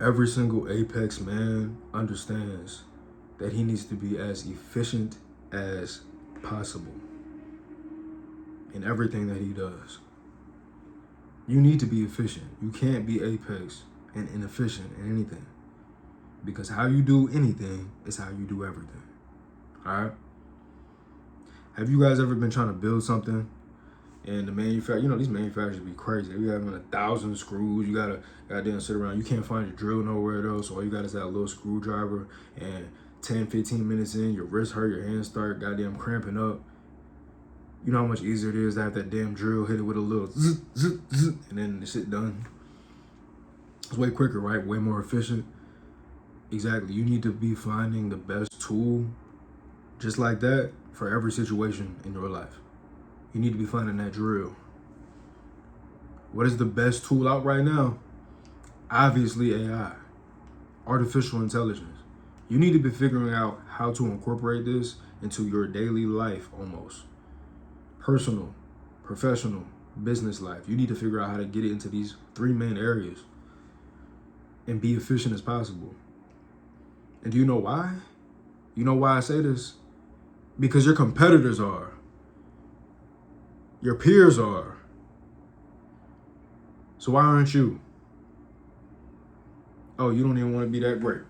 Every single Apex man understands that he needs to be as efficient as possible in everything that he does. You need to be efficient. You can't be Apex and inefficient in anything, because how you do anything is how you do everything. All right? Have you guys ever been trying to build something and the manufacturer, these manufacturers be crazy. You having 1,000 screws, you gotta goddamn sit around. You can't find your drill nowhere else, so all you got is that little screwdriver, and 10, 15 minutes in, your wrist hurt, your hands start goddamn cramping up. You know how much easier it is to have that damn drill, hit it with a little zzz, zzz, zzz, and then the shit done. It's way quicker, right? Way more efficient. Exactly. You need to be finding the best tool just like that for every situation in your life. You need to be finding that drill. What is the best tool out right now? Obviously AI, artificial intelligence. You need to be figuring out how to incorporate this into your daily life almost. Personal, professional, business life. You need to figure out how to get it into these 3 main areas and be efficient as possible. And do you know why? You know why I say this? Because your competitors are. Your peers are. So why aren't you? Oh, you don't even want to be that great.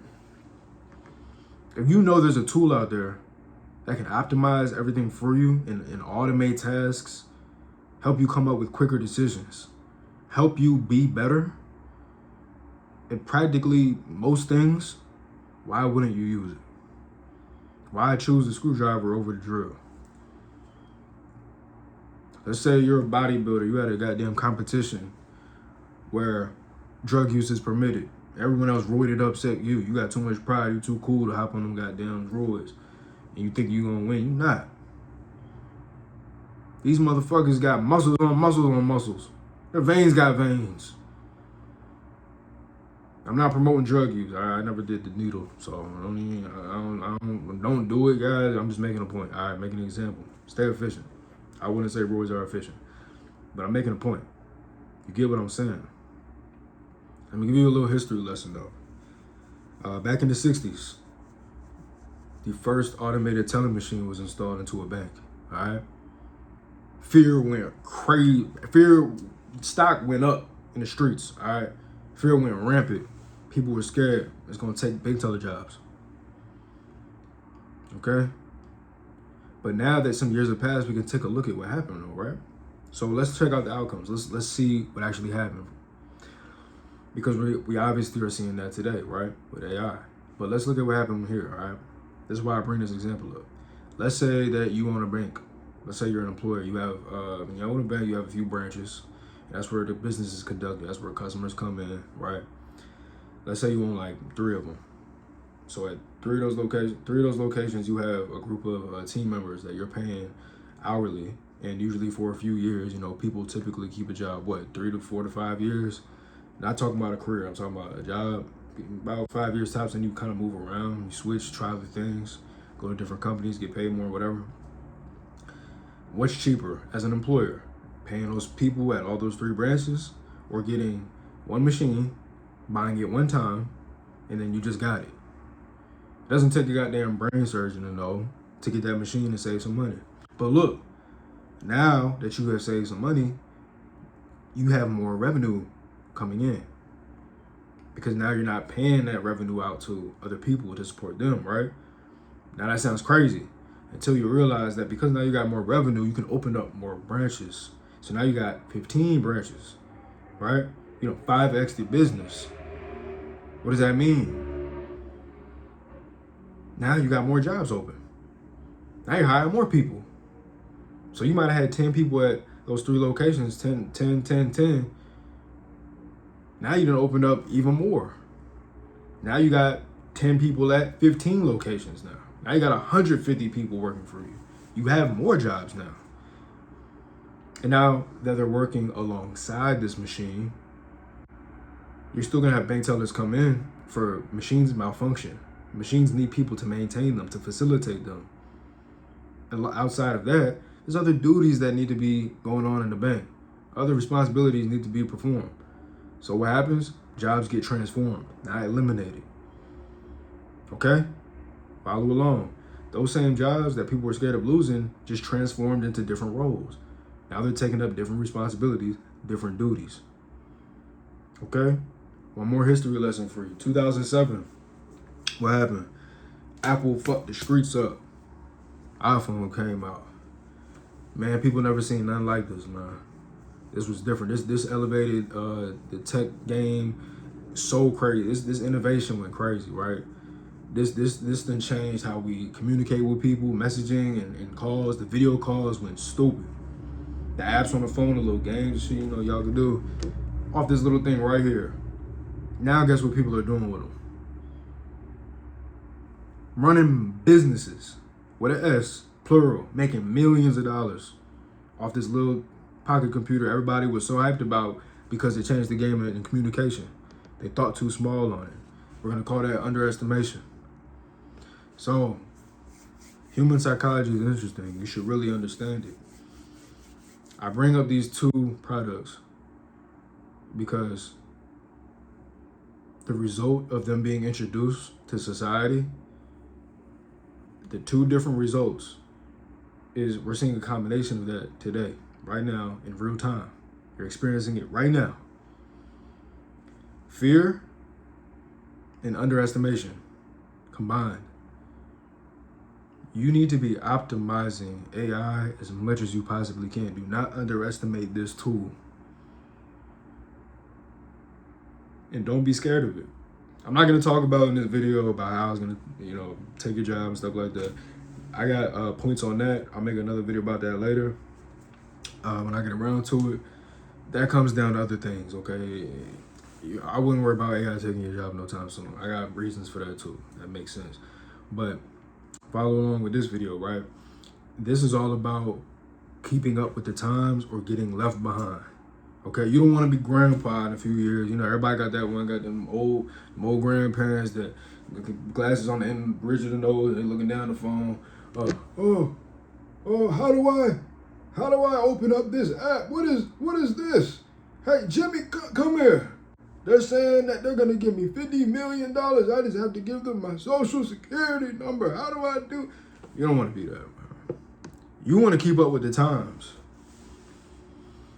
If you know there's a tool out there that can optimize everything for you and automate tasks, help you come up with quicker decisions, help you be better at practically most things, why wouldn't you use it? Why choose the screwdriver over the drill? Let's say you're a bodybuilder, you had a goddamn competition where drug use is permitted. Everyone else roided up except you. You got too much pride, you too cool to hop on them goddamn roids. And you think you gonna win, you not. These motherfuckers got muscles on muscles on muscles. Their veins got veins. I'm not promoting drug use. I never did the needle, so don't do it, guys. I'm just making a point. All right, making an example. Stay efficient. I wouldn't say roids are efficient, but I'm making a point. You get what I'm saying? Let me give you a little history lesson though. Back in the 60s, the first automated telling machine was installed into a bank. All right. Fear went crazy. Stock went up in the streets. All right. Fear went rampant. People were scared. It's gonna take big teller jobs. Okay. But now that some years have passed, we can take a look at what happened, though, right? So let's check out the outcomes. Let's see what actually happened, because we obviously are seeing that today, right, with AI. But let's look at what happened here, all right? This is why I bring this example up. Let's say that you own a bank. Let's say you're an employer. You have, you own a bank. You have a few branches. That's where the business is conducted. That's where customers come in, right? Let's say you own like 3 of them. So at 3 of those locations, you have a group of team members that you're paying hourly, and usually for a few years. People typically keep a job 3 to 4 to 5 years. Not talking about a career. I'm talking about a job about 5 years tops, and you kind of move around. You switch, try other things, go to different companies, get paid more, whatever. What's cheaper as an employer? Paying those people at all those 3 branches, or getting one machine, buying it one time, and then you just got it? It doesn't take a goddamn brain surgeon to know to get that machine and save some money. But look, now that you have saved some money, you have more revenue coming in, because now you're not paying that revenue out to other people to support them, right? Now that sounds crazy until you realize that because now you got more revenue, you can open up more branches. So now you got 15 branches, right? 5x the business. What does that mean? Now you got more jobs open. Now you're hiring more people. So you might have had 10 people at those 3 locations, 10. Now you done opened up even more. Now you got 10 people at 15 locations now. Now you got 150 people working for you. You have more jobs now. And now that they're working alongside this machine, you're still gonna have bank tellers come in for machines malfunction. Machines need people to maintain them, to facilitate them. And outside of that, there's other duties that need to be going on in the bank. Other responsibilities need to be performed. So what happens? Jobs get transformed, not eliminated. Okay? Follow along. Those same jobs that people were scared of losing just transformed into different roles. Now they're taking up different responsibilities, different duties. Okay? One more history lesson for you. 2007. What happened? Apple fucked the streets up. iPhone came out. Man, people never seen nothing like this, man. This was different. This elevated the tech game so crazy. This innovation went crazy, right? This then changed how we communicate with people, messaging and calls. The video calls went stupid. The apps on the phone, the little games, shit, you know, y'all can do off this little thing right here. Now guess what people are doing with them? Running businesses with an S, plural, making millions of dollars off this little pocket computer everybody was so hyped about because it changed the game in communication. They thought too small on it. We're gonna call that underestimation. So, human psychology is interesting. You should really understand it. I bring up these two products because the result of them being introduced to society, the two different results is we're seeing a combination of that today, right now, in real time. You're experiencing it right now. Fear and underestimation combined. You need to be optimizing AI as much as you possibly can. Do not underestimate this tool. And don't be scared of it. I'm not going to talk about in this video about how I was going to, take your job and stuff like that. I got points on that. I'll make another video about that later when I get around to it. That comes down to other things, okay? I wouldn't worry about AI taking your job no time soon. I got reasons for that too. That makes sense. But follow along with this video, right? This is all about keeping up with the times or getting left behind. Okay, you don't want to be grandpa in a few years. Everybody got that one, got them old grandparents that glasses on the end, bridge of the nose, and looking down the phone. How do I open up this app? What is this? Hey, Jimmy, come here. They're saying that they're gonna give me $50 million. I just have to give them my social security number. How do I do? You don't want to be that, man. You want to keep up with the times.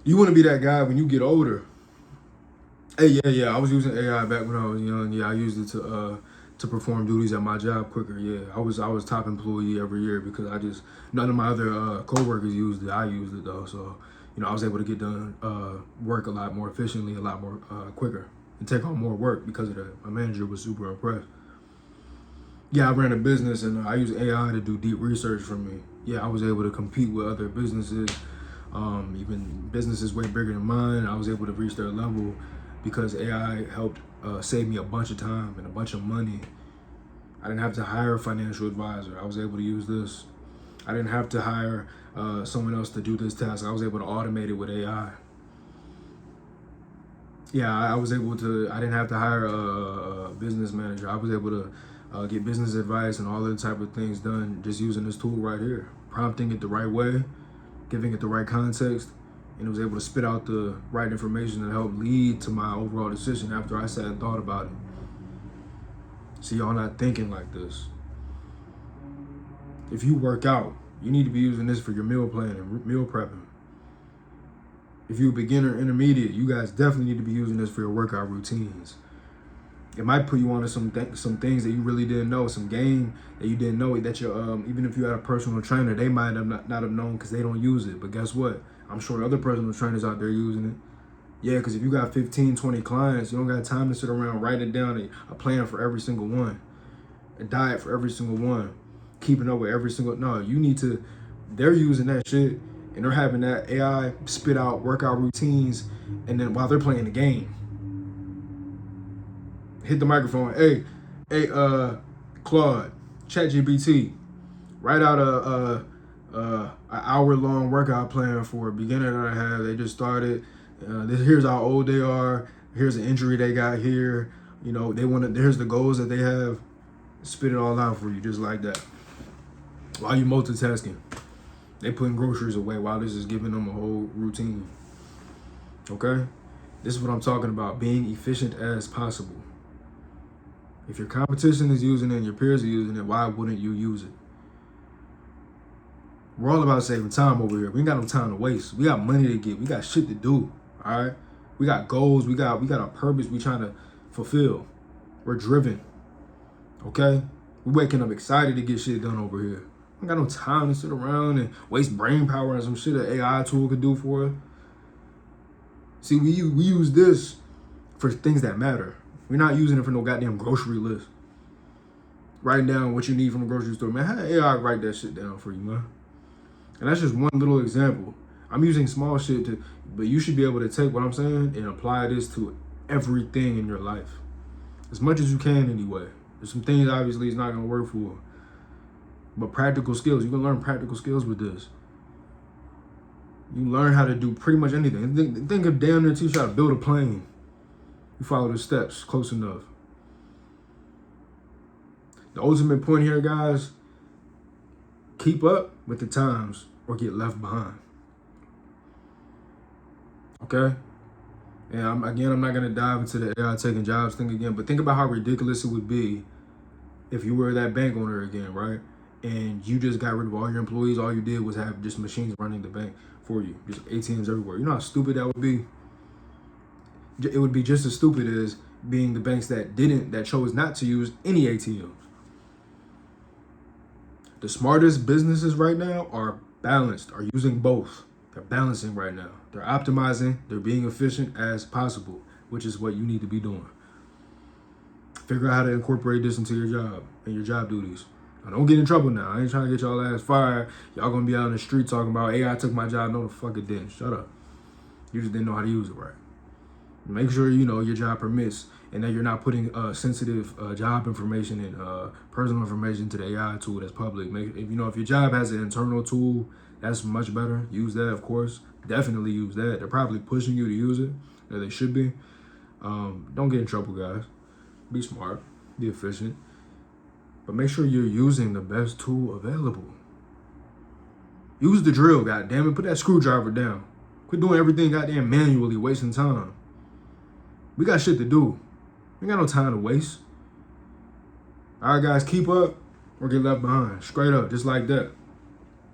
You want to be that guy when you get older. Hey, yeah, I was using AI back when I was young. Yeah, I used it to perform duties at my job quicker. Yeah, I was top employee every year because none of my other coworkers used it. I used it though, so I was able to get done work a lot more efficiently, a lot more quicker, and take on more work because of that. My manager was super impressed. Yeah, I ran a business and I used AI to do deep research for me. Yeah, I was able to compete with other businesses. Even businesses way bigger than mine. I was able to reach their level because AI helped save me a bunch of time and a bunch of money. I didn't have to hire a financial advisor. I was able to use this. I didn't have to hire someone else to do this task. I was able to automate it with AI. Yeah, I didn't have to hire a business manager. I was able to get business advice and all the type of things done just using this tool right here. Prompting it the right way, giving it the right context, and it was able to spit out the right information that helped lead to my overall decision after I sat and thought about it. See, y'all not thinking like this. If you work out, you need to be using this for your meal planning, meal prepping. If you're a beginner, intermediate, you guys definitely need to be using this for your workout routines. It might put you on to some things that you really didn't know, some game that you didn't know that you're, even if you had a personal trainer, they might have not have known because they don't use it. But guess what? I'm sure other personal trainers out there using it. Yeah, because if you got 15, 20 clients, you don't got time to sit around writing down a plan for every single one, a diet for every single one, keeping up with every single, no, you need to, they're using that shit and they're having that AI spit out workout routines and then while they're playing the game. Hit the microphone. Hey, Claude, ChatGPT, write out an hour-long workout plan for a beginner that I have. They just started. Here's how old they are. Here's an injury they got here. Here's the goals that they have. Spit it all out for you, just like that. While you multitasking, they putting groceries away while this is giving them a whole routine. Okay. This is what I'm talking about, being efficient as possible. If your competition is using it and your peers are using it, why wouldn't you use it? We're all about saving time over here. We ain't got no time to waste. We got money to get. We got shit to do. All right. We got goals. We got a purpose we trying to fulfill. We're driven. Okay? We waking up excited to get shit done over here. We ain't got no time to sit around and waste brain power on some shit an AI tool could do for us. See, we use this for things that matter. We're not using it for no goddamn grocery list. Writing down what you need from the grocery store. Man, have AI write that shit down for you, man. And that's just one little example. I'm using small shit but you should be able to take what I'm saying and apply this to everything in your life. As much as you can anyway. There's some things obviously it's not gonna work for. But practical skills, you can learn practical skills with this. You learn how to do pretty much anything. Think of damn near teach you how to build a plane. You follow the steps close enough. The ultimate point here, guys, keep up with the times or get left behind. Okay? And I'm not going to dive into the AI taking jobs thing again, but think about how ridiculous it would be if you were that bank owner again, right? And you just got rid of all your employees. All you did was have just machines running the bank for you. Just ATMs everywhere. You know how stupid that would be? It would be just as stupid as being the banks that chose not to use any ATMs. The smartest businesses right now are balanced, are using both. They're balancing right now. They're optimizing, they're being efficient as possible, which is what you need to be doing. Figure out how to incorporate this into your job and your job duties. Now, don't get in trouble now. I ain't trying to get y'all ass fired. Y'all gonna be out in the street talking about AI took my job. No, the fuck it didn't. Shut up. You just didn't know how to use it right. Make sure you know your job permits and that you're not putting sensitive job information and personal information to the AI tool that's public. If your job has an internal tool, that's much better. Use that, of course. Definitely use that. They're probably pushing you to use it. That they should be. Don't get in trouble, guys. Be smart. Be efficient. But make sure you're using the best tool available. Use the drill, goddammit. Put that screwdriver down. Quit doing everything goddamn manually, wasting time. We got shit to do. We got no time to waste. All right, guys, keep up or get left behind. Straight up, just like that.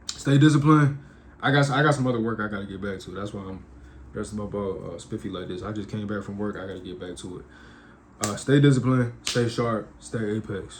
Stay disciplined. I got some other work I got to get back to. That's why I'm dressed up spiffy like this. I just came back from work. I got to get back to it. Stay disciplined, stay sharp, stay apex.